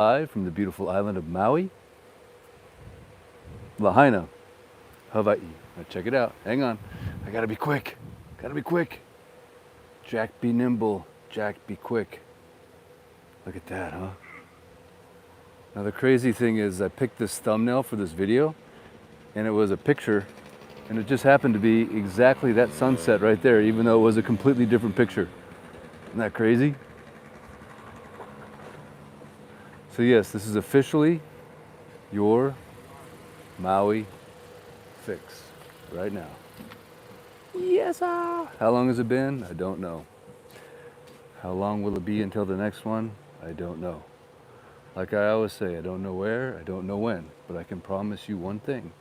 Live from the beautiful island of Maui, Lahaina, Hawaii. Now check it out. Hang on. I gotta be quick. Gotta be quick. Jack be nimble. Jack be quick. Look at that, huh? Now the crazy thing is I picked this thumbnail for this video and it was a picture and it just happened to be exactly that sunset right there, even though it was a completely different picture. Isn't that crazy? So yes, this is officially your Maui fix right now. Yes, sir. How long has it been? I don't know. How long will it be until the next one? I don't know. Like I always say, I don't know where, I don't know when, but I can promise you one thing.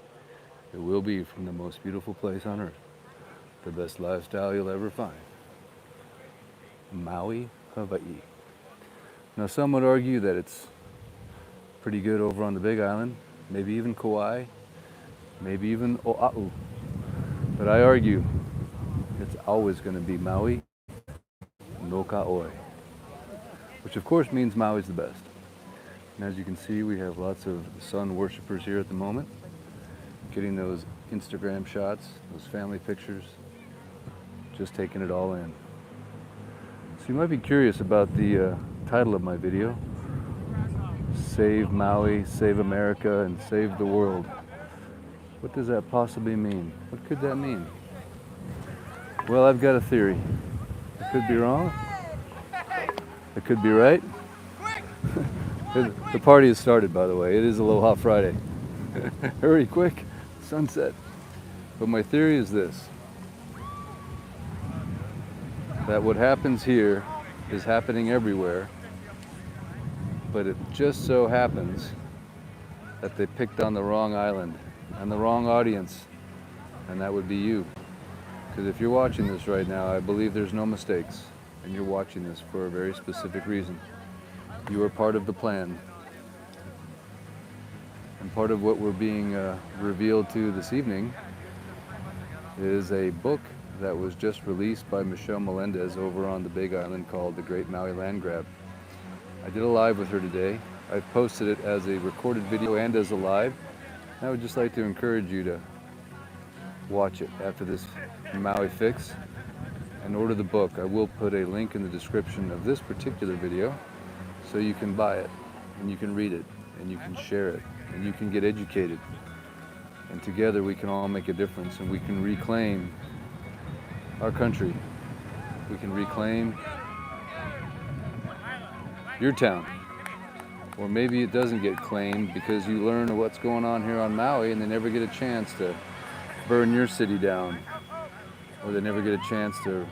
It will be from the most beautiful place on earth. The best lifestyle you'll ever find. Maui, Hawaii. Now some would argue that it's pretty good over on the Big Island, maybe even Kauai, maybe even Oahu. But I argue it's always going to be Maui no Ka'oi, which of course means Maui's the best. And as you can see, we have lots of sun worshippers here at the moment, getting those Instagram shots, those family pictures, just taking it all in. So you might be curious about the title of my video, Save Maui, Save America, and Save the World. What does that possibly mean? What could that mean? Well, I've got a theory. I could be wrong. I could be right. The party has started, by the way. It is Aloha Friday. Hurry, quick, sunset. But my theory is this, that what happens here is happening everywhere, but it just so happens that they picked on the wrong island and the wrong audience, and that would be you. Because if you're watching this right now, I believe there's no mistakes, and you're watching this for a very specific reason. You are part of the plan. And part of what we're being revealed to this evening is a book that was just released by Michelle Melendez over on the Big Island called The Great Maui Land Grab. I did a live with her today. I posted it as a recorded video and as a live. I would just like to encourage you to watch it after this Maui fix and order the book. I will put a link in the description of this particular video so you can buy it and you can read it and you can share it and you can get educated. And together we can all make a difference and we can reclaim our country. We can reclaim your town. Or maybe it doesn't get claimed because you learn what's going on here on Maui and they never get a chance to burn your city down. Or they never get a chance to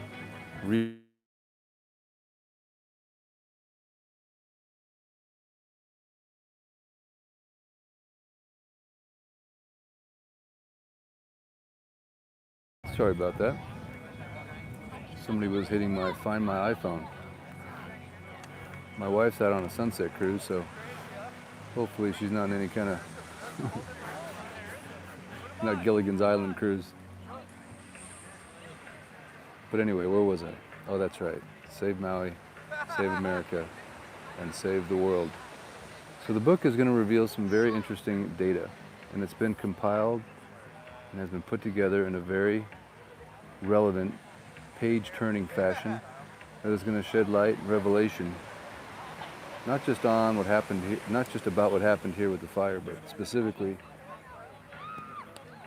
Sorry about that. Somebody was hitting my Find My iPhone. My wife's out on a sunset cruise, so hopefully she's not in any kind of not Gilligan's Island cruise. But anyway, where was I? Oh, that's right. Save Maui, Save America, and Save the World. So the book is going to reveal some very interesting data, and it's been compiled and has been put together in a very relevant, page-turning fashion that is going to shed light and revelation, not just on what happened here, not just about what happened here with the fire, but specifically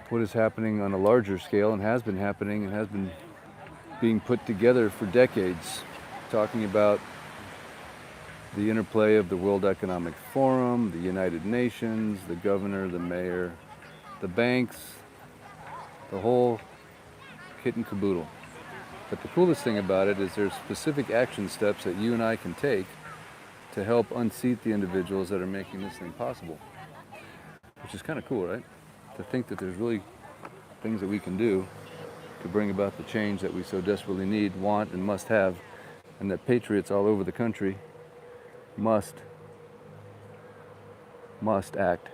what is happening on a larger scale and has been happening and has been being put together for decades, talking about the interplay of the World Economic Forum, the United Nations, the governor, the mayor, the banks, the whole kit and caboodle. But the coolest thing about it is there's specific action steps that you and I can take to help unseat the individuals that are making this thing possible. Which is kind of cool, right? To think that there's really things that we can do to bring about the change that we so desperately need, want, and must have, and that patriots all over the country must act.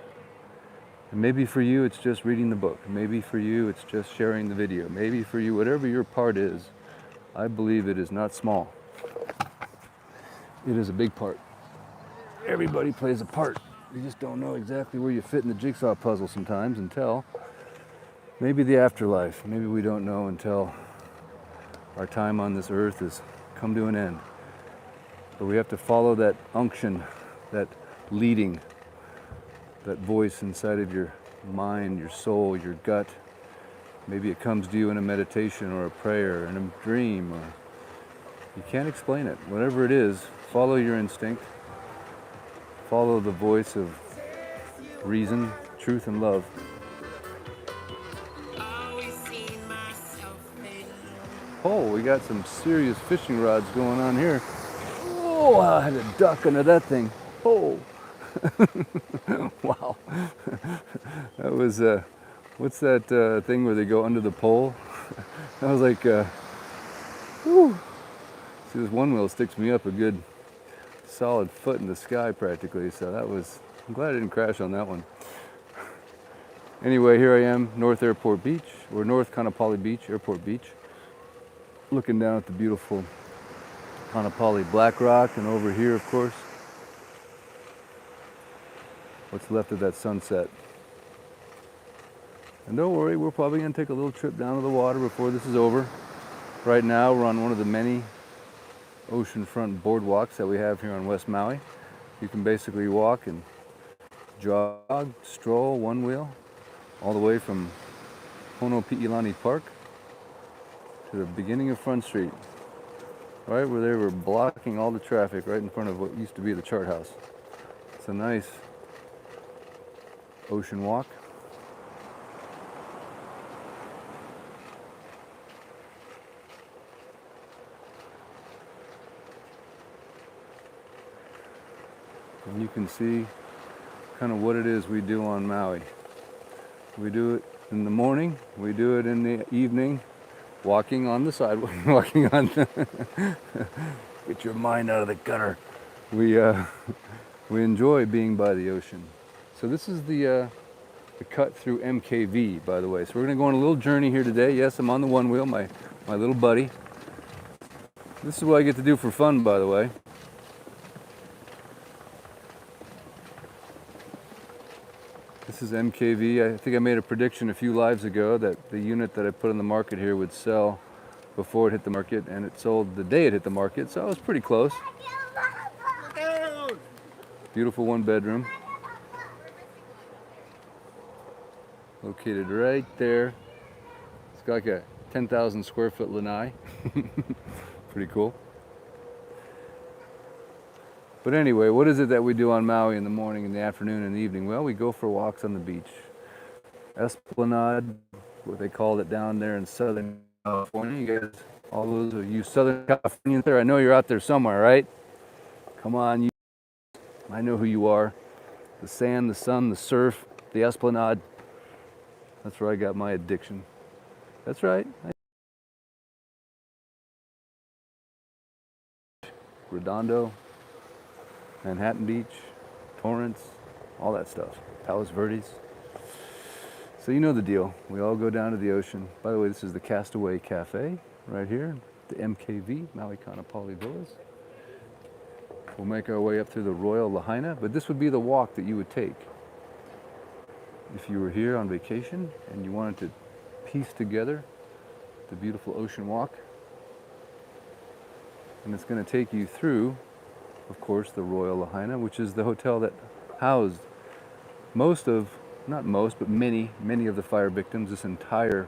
And maybe for you it's just reading the book. Maybe for you it's just sharing the video. Maybe for you, whatever your part is, I believe it is not small. It is a big part. everybody plays a part. You just don't know exactly where you fit in the jigsaw puzzle sometimes until maybe the afterlife. Maybe we don't know until our time on this earth has come to an end. But we have to follow that unction, that leading, that voice inside of your mind, your soul, your gut. Maybe it comes to you in a meditation or a prayer, in a dream, or you can't explain it. Whatever it is, follow your instinct. Follow the voice of reason, truth, and love. Oh, we got some serious fishing rods going on here. Oh, I had a duck under that thing. Oh, wow. That was, what's that thing where they go under the pole? I was like, whew. See, this one wheel sticks me up a good solid foot in the sky practically, so that was, I'm glad I didn't crash on that one. Anyway, here I am, North Airport Beach, or North Kaanapali Beach, Airport Beach, looking down at the beautiful Kaanapali Black Rock, and over here, of course, what's left of that sunset. And don't worry, we're probably going to take a little trip down to the water before this is over. Right now, we're on one of the many oceanfront boardwalks that we have here on West Maui. You can basically walk and jog, stroll, one wheel, all the way from Honopi'ilani Park to the beginning of Front Street, right where they were blocking all the traffic right in front of what used to be the chart house. It's a nice ocean walk. And you can see kind of what it is we do on Maui. We do it in the morning, we do it in the evening, walking on the sidewalk, walking on the get your mind out of the gutter. We enjoy being by the ocean. So this is the cut through MKV, by the way. So we're going to go on a little journey here today. Yes, I'm on the one wheel, my little buddy. This is what I get to do for fun, by the way. This is MKV. I think I made a prediction a few lives ago that the unit that I put on the market here would sell before it hit the market, and it sold the day it hit the market, so I was pretty close. Beautiful one bedroom. Located right there. It's got like a 10,000 square foot lanai. Pretty cool. But anyway, what is it that we do on Maui in the morning, in the afternoon, and the evening? Well, we go for walks on the beach. Esplanade, what they call it down there in Southern California. You guys, all those of you Southern Californians there, I know you're out there somewhere, right? Come on, you. I know who you are. The sand, the sun, the surf, the Esplanade. That's where I got my addiction. That's right. Redondo, Manhattan Beach, Torrance, all that stuff. Palos Verdes. So you know the deal. We all go down to the ocean. By the way, this is the Castaway Cafe right here, the MKV, Maui Kaanapali Villas. We'll make our way up through the Royal Lahaina, but this would be the walk that you would take if you were here on vacation and you wanted to piece together the beautiful ocean walk. And it's going to take you through, of course, the Royal Lahaina, which is the hotel that housed not most, but many of the fire victims. This entire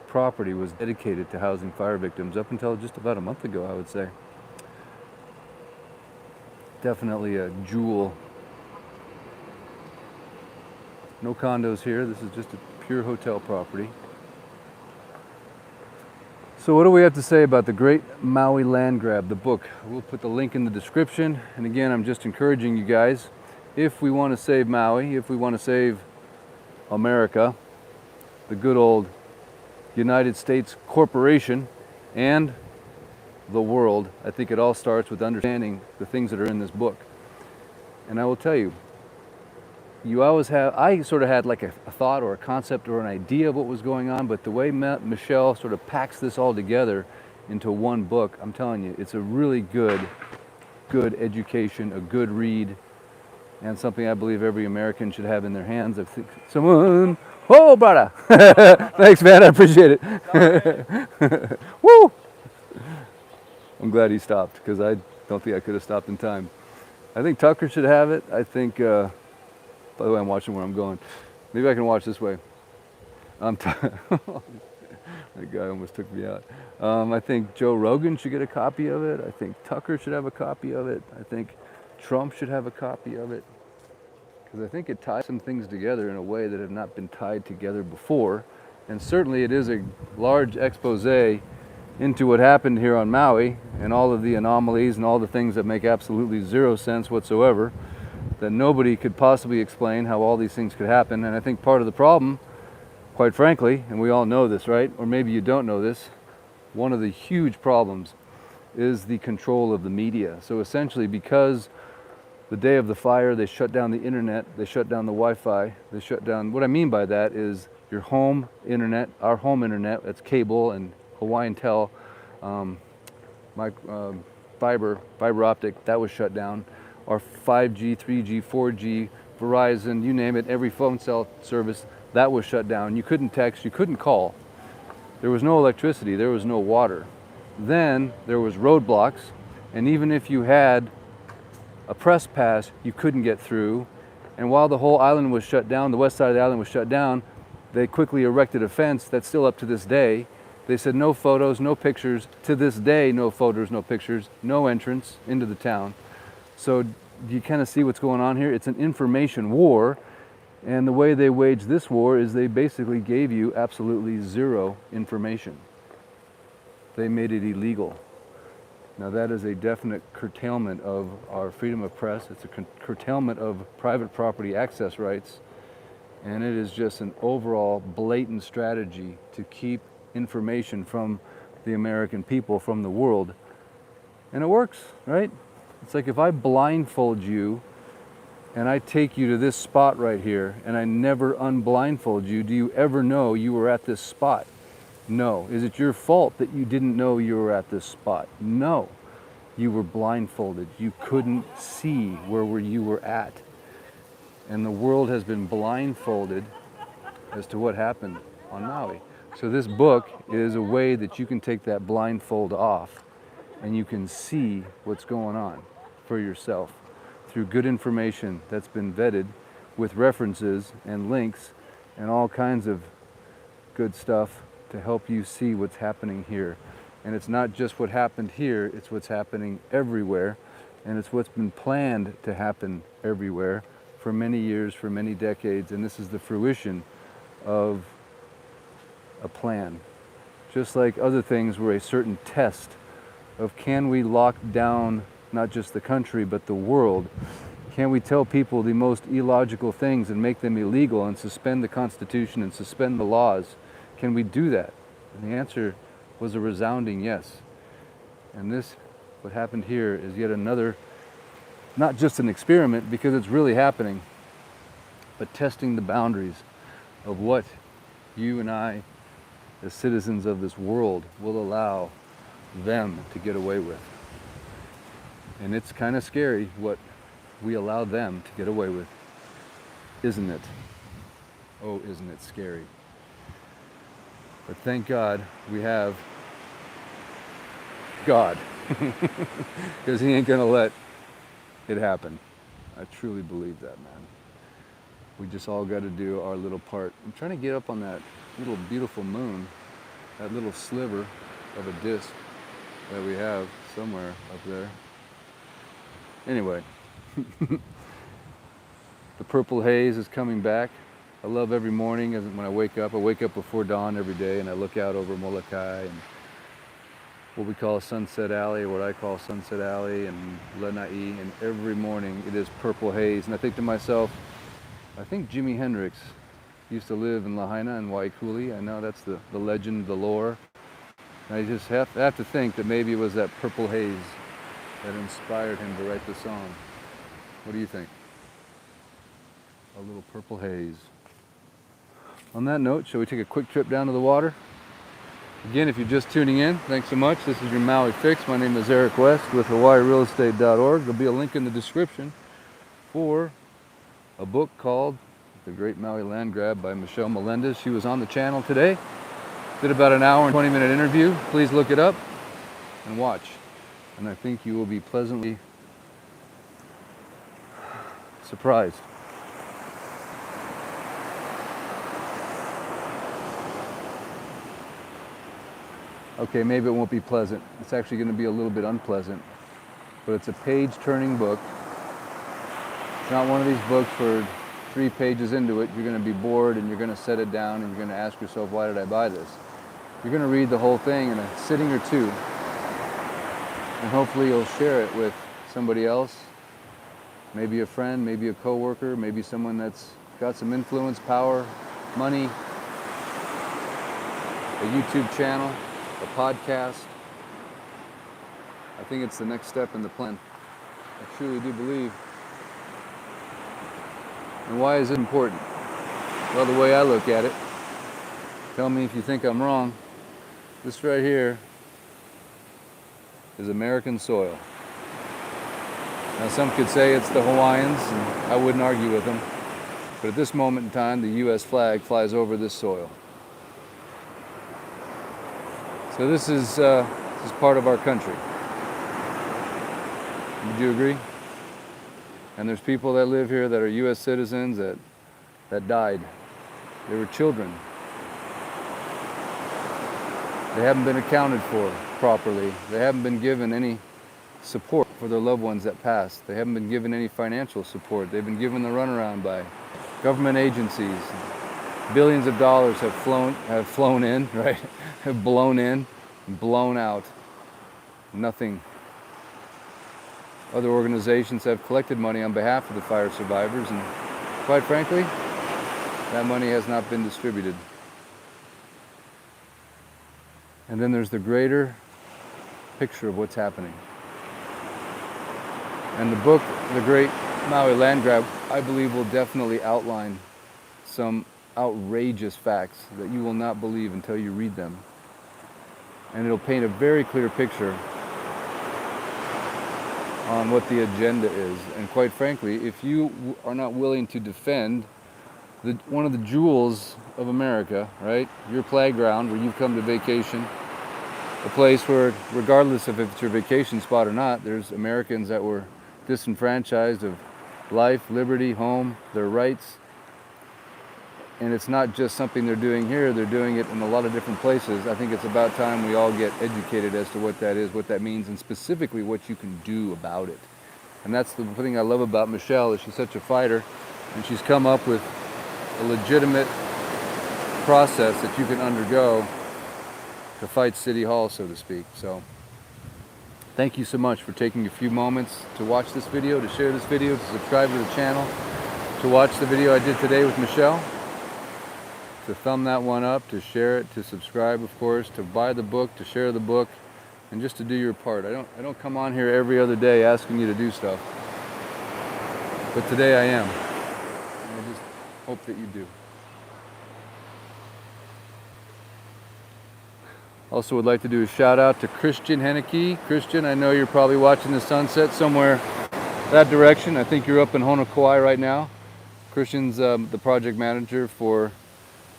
property was dedicated to housing fire victims up until just about a month ago, I would say. Definitely a jewel. No condos here. This is just a pure hotel property. So what do we have to say about the Great Maui Land Grab, the book? We'll put the link in the description. And again, I'm just encouraging you guys, if we want to save Maui, if we want to save America, the good old United States corporation, and the world, I think it all starts with understanding the things that are in this book. And I will tell you, I sort of had like a thought or a concept or an idea of what was going on, but the way Michelle sort of packs this all together into one book, I'm telling you, it's a really good education, a good read. and something I believe every American should have in their hands. I think someone, oh, brother, thanks, man, I appreciate it. Woo! I'm glad he stopped because I don't think I could have stopped in time. I think Tucker should have it. I think, by the way, I'm watching where I'm going. Maybe I can watch this way. That guy almost took me out. I think Joe Rogan should get a copy of it. I think Tucker should have a copy of it. I think Trump should have a copy of it. Because I think it ties some things together in a way that have not been tied together before. And certainly it is a large expose into what happened here on Maui and all of the anomalies and all the things that make absolutely zero sense whatsoever, that nobody could possibly explain how all these things could happen. And I think part of the problem, quite frankly, and we all know this, right? Or maybe you don't know this, one of the huge problems is the control of the media. So essentially, because the day of the fire, they shut down the internet, they shut down the Wi-Fi, they shut down, what I mean by that is your home internet, our home internet, that's cable and Hawaiian Tel, fiber optic, that was shut down. Our 5G, 3G, 4G, Verizon, you name it, every phone cell service, that was shut down. You couldn't text, you couldn't call. There was no electricity, there was no water. Then there was roadblocks, and even if you had a press pass, you couldn't get through. And while the whole island was shut down, the west side of the island was shut down, they quickly erected a fence that's still up to this day. They said no photos, no pictures. To this day, no photos, no pictures, no entrance into the town. So do you kind of see what's going on here? It's an information war. And the way they waged this war is they basically gave you absolutely zero information. They made it illegal. Now that is a definite curtailment of our freedom of press. It's a curtailment of private property access rights. And it is just an overall blatant strategy to keep information from the American people, from the world. And it works, right? It's like if I blindfold you and I take you to this spot right here, and I never unblindfold you, do you ever know you were at this spot? No. Is it your fault that you didn't know you were at this spot? No. You were blindfolded. You couldn't see where you were at. And the world has been blindfolded as to what happened on Maui. So this book is a way that you can take that blindfold off and you can see what's going on for yourself, through good information that's been vetted with references and links and all kinds of good stuff to help you see what's happening here. And it's not just what happened here, it's what's happening everywhere, and it's what's been planned to happen everywhere for many years, for many decades, and this is the fruition of a plan. Just like other things were a certain test of, can we lock down not just the country, but the world? Can we tell people the most illogical things and make them illegal and suspend the Constitution and suspend the laws? Can we do that? And the answer was a resounding yes. And this, what happened here, is yet another, not just an experiment, because it's really happening, but testing the boundaries of what you and I, as citizens of this world, will allow them to get away with. And it's kind of scary what we allow them to get away with, isn't it? Oh, isn't it scary? But thank God we have God, because He ain't gonna let it happen. I truly believe that, man. We just all got to do our little part. I'm trying to get up on that little beautiful moon, that little sliver of a disc that we have somewhere up there. Anyway, the purple haze is coming back. I love every morning when I wake up before dawn every day, and I look out over Molokai and what we call Sunset Alley, or what I call Sunset Alley, and Lanai, and every morning it is purple haze. And I think to myself, I think Jimi Hendrix used to live in Lahaina and Waikuli. I know that's the legend, the lore. And I just have to think that maybe it was that purple haze that inspired him to write the song. What do you think? A little purple haze. On that note, shall we take a quick trip down to the water? Again, if you're just tuning in, thanks so much. This is your Maui Fix. My name is Eric West with HawaiiRealEstate.org. There'll be a link in the description for a book called The Great Maui Land Grab by Michelle Melendez. She was on the channel today. Did about an hour and 20-minute interview. Please look it up and watch. And I think you will be pleasantly surprised. Okay, maybe it won't be pleasant. It's actually going to be a little bit unpleasant. But it's a page-turning book. It's not one of these books where 3 pages into it, you're going to be bored and you're going to set it down and you're going to ask yourself, why did I buy this? You're going to read the whole thing in a sitting or two. And hopefully you'll share it with somebody else. Maybe a friend, maybe a coworker, maybe someone that's got some influence, power, money, a YouTube channel, a podcast. I think it's the next step in the plan. I truly do believe. And why is it important? Well, the way I look at it, tell me if you think I'm wrong, this right here is American soil. Now some could say it's the Hawaiians, and I wouldn't argue with them, but at this moment in time, the U.S. flag flies over this soil. So this is part of our country. Would you agree? And there's people that live here that are U.S. citizens that died. They were children. They haven't been accounted for properly. They haven't been given any support for their loved ones that passed. They haven't been given any financial support. They've been given the runaround by government agencies. Billions of dollars have flown in, right? Have blown in, blown out. Nothing. Other organizations have collected money on behalf of the fire survivors, and quite frankly, that money has not been distributed. And then there's the greater picture of what's happening. And the book, The Great Maui Land Grab, I believe will definitely outline some outrageous facts that you will not believe until you read them. And it'll paint a very clear picture on what the agenda is. And quite frankly, if you are not willing to defend one of the jewels of America, right? Your playground where you've come to vacation, a place where, regardless of if it's your vacation spot or not, there's Americans that were disenfranchised of life, liberty, home, their rights. And it's not just something they're doing here, they're doing it in a lot of different places. I think it's about time we all get educated as to what that is, what that means, and specifically what you can do about it. And that's the thing I love about Michelle, is she's such a fighter, and she's come up with a legitimate process that you can undergo to fight City Hall, so to speak. So thank you so much for taking a few moments to watch this video, to share this video, to subscribe to the channel, to watch the video I did today with Michelle, to thumb that one up, to share it, to subscribe, of course, to buy the book, to share the book, and just to do your part. I don't come on here every other day asking you to do stuff, but today I am. And I just hope that you do. Also would like to do a shout out to Christian Henneke. Christian, I know you're probably watching the sunset somewhere that direction. I think you're up in Honoko'ai right now. Christian's the project manager for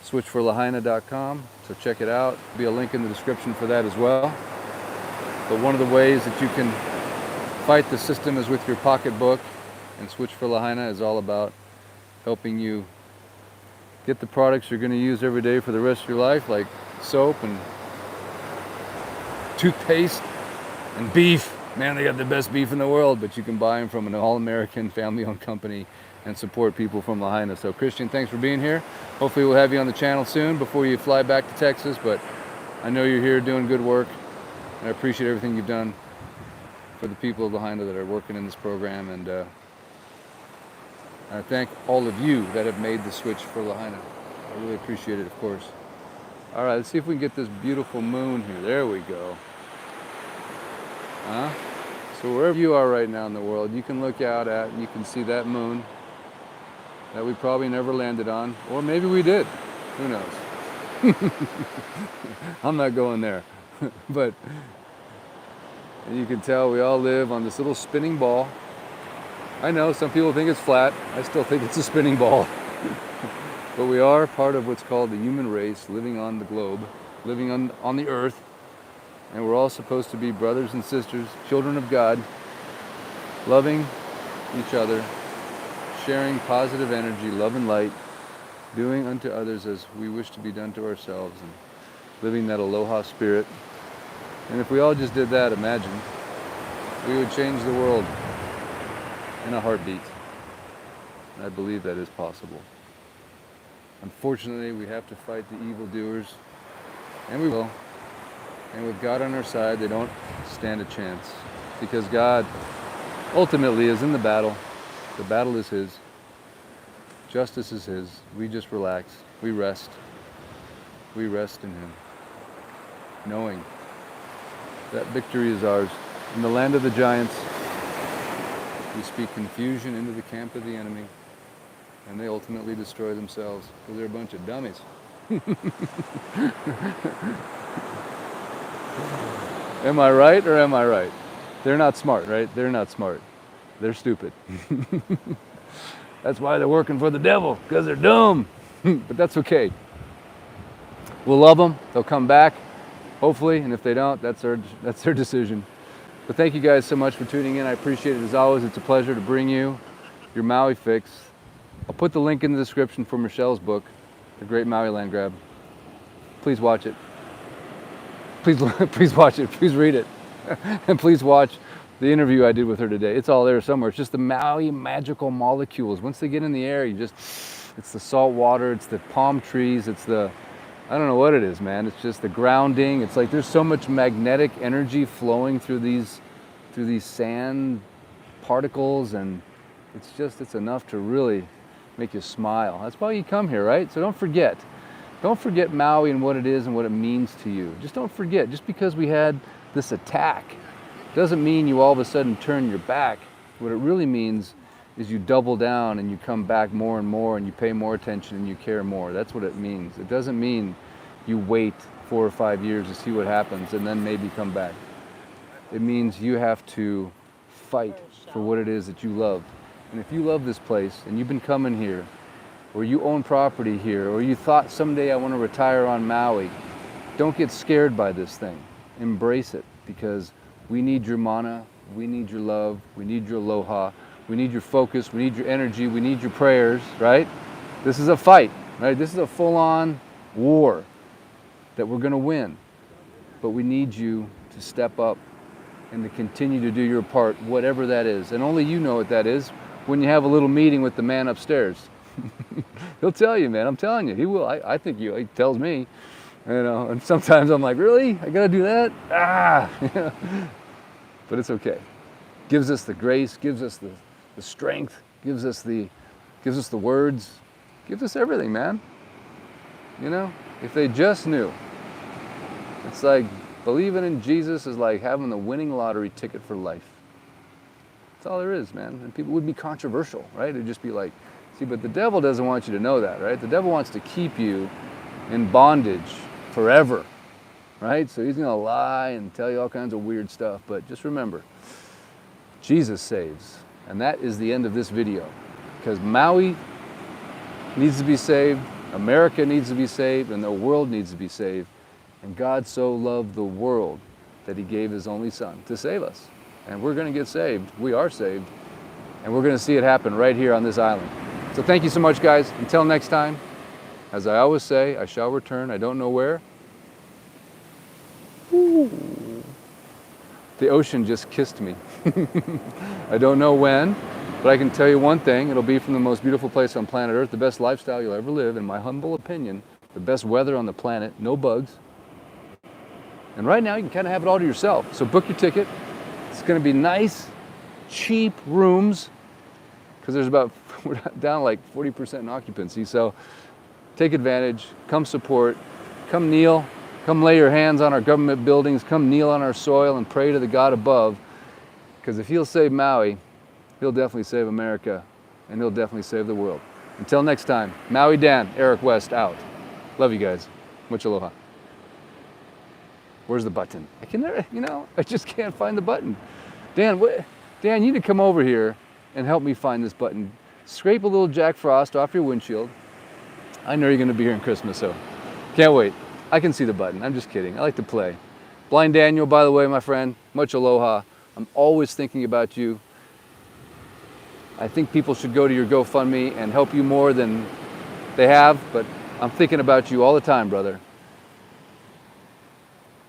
switchforlahaina.com, so check it out. There'll be a link in the description for that as well. But one of the ways that you can fight the system is with your pocketbook, and Switch for Lahaina is all about helping you get the products you're going to use every day for the rest of your life, like soap and toothpaste and beef. Man, they got the best beef in the world, but you can buy them from an all-American family-owned company and support people from Lahaina. So Christian, thanks for being here. Hopefully we'll have you on the channel soon before you fly back to Texas, but I know you're here doing good work, and I appreciate everything you've done for the people of Lahaina that are working in this program, and I thank all of you that have made the switch for Lahaina. I really appreciate it, of course. All right, let's see if we can get this beautiful moon here. There we go. So wherever you are right now in the world, you can look out at and you can see that moon that we probably never landed on, or maybe we did. Who knows? I'm not going there. But you can tell we all live on this little spinning ball I know some people think it's flat. I still think it's a spinning ball. But we are part of what's called the human race, living on the globe, living on the earth. And we're all supposed to be brothers and sisters, children of God, loving each other, sharing positive energy, love and light, doing unto others as we wish to be done to ourselves, and living that aloha spirit. And if we all just did that, imagine, we would change the world in a heartbeat. And I believe that is possible. Unfortunately, we have to fight the evildoers, and we will. And with God on our side, they don't stand a chance, because God ultimately is in the battle. The battle is His. Justice is His. We just relax. We rest. We rest in Him, knowing that victory is ours. In the land of the giants, we speak confusion into the camp of the enemy, and they ultimately destroy themselves because they're a bunch of dummies. Am I right or am I right? They're not smart, right? They're not smart. They're stupid. That's why they're working for the devil, because they're dumb. But that's okay. We'll love them. They'll come back, hopefully, and if they don't, that's their decision. But thank you guys so much for tuning in. I appreciate it as always. It's a pleasure to bring you your Maui fix. I'll put the link in the description for Michelle's book, The Great Maui Land Grab. Please watch it. Please watch it. Please read it. And please watch the interview I did with her today. It's all there somewhere. It's just the Maui magical molecules. Once they get in the air, it's the salt water, it's the palm trees, it's the, I don't know what it is, man. It's just the grounding. It's like there's so much magnetic energy flowing through these sand particles, and it's enough to really make you smile. That's why you come here, right? So don't forget Maui and what it is and what it means to you. Just don't forget, just because we had this attack doesn't mean you all of a sudden turn your back. What it really means is you double down and you come back more and more and you pay more attention and you care more. That's what it means. It doesn't mean you wait 4 or 5 years to see what happens and then maybe come back. It means you have to fight for what it is that you love. And if you love this place and you've been coming here, or you own property here, or you thought someday I want to retire on Maui, don't get scared by this thing. Embrace it, because we need your mana, we need your love, we need your aloha, we need your focus, we need your energy, we need your prayers, right? This is a fight, right? This is a full-on war that we're going to win. But we need you to step up and to continue to do your part, whatever that is. And only you know what that is when you have a little meeting with the man upstairs. He'll tell you, man. I'm telling you, he will. I think he tells me, you know. And sometimes I'm like, really? I gotta do that? But it's okay. Gives us the grace, gives us the strength, gives us the words, gives us everything, man. You know, if they just knew. It's like believing in Jesus is like having the winning lottery ticket for life. That's all there is, man. And people would be controversial, right? It'd just be like, see, but the devil doesn't want you to know that, right? The devil wants to keep you in bondage forever, right? So he's going to lie and tell you all kinds of weird stuff. But just remember, Jesus saves. And that is the end of this video. Because Maui needs to be saved, America needs to be saved, and the world needs to be saved. And God so loved the world that He gave His only Son to save us. And we're going to get saved. We are saved. And we're going to see it happen right here on this island. So thank you so much, guys. Until next time, as I always say, I shall return. I don't know where. Ooh. The ocean just kissed me. I don't know when, but I can tell you one thing. It'll be from the most beautiful place on planet Earth, the best lifestyle you'll ever live, in my humble opinion, the best weather on the planet, no bugs. And right now, you can kind of have it all to yourself. So book your ticket. It's going to be nice, cheap rooms, because we're down like 40% in occupancy. So take advantage, come support, come kneel, come lay your hands on our government buildings, come kneel on our soil and pray to the God above. Because if He'll save Maui, He'll definitely save America, and He'll definitely save the world. Until next time, Maui Dan, Eric West out. Love you guys. Much aloha. Where's the button? I can never, I just can't find the button. Dan, you need to come over here and help me find this button. Scrape a little Jack Frost off your windshield. I know you're going to be here in Christmas, so can't wait. I can see the button. I'm just kidding. I like to play. Blind Daniel, by the way, my friend, much aloha. I'm always thinking about you. I think people should go to your GoFundMe and help you more than they have, but I'm thinking about you all the time, brother.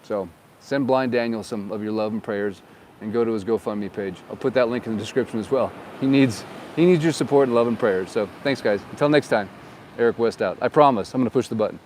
So send Blind Daniel some of your love and prayers and go to his GoFundMe page. I'll put that link in the description as well. He needs your support and love and prayers. So thanks, guys. Until next time, Eric West out. I promise I'm going to push the button.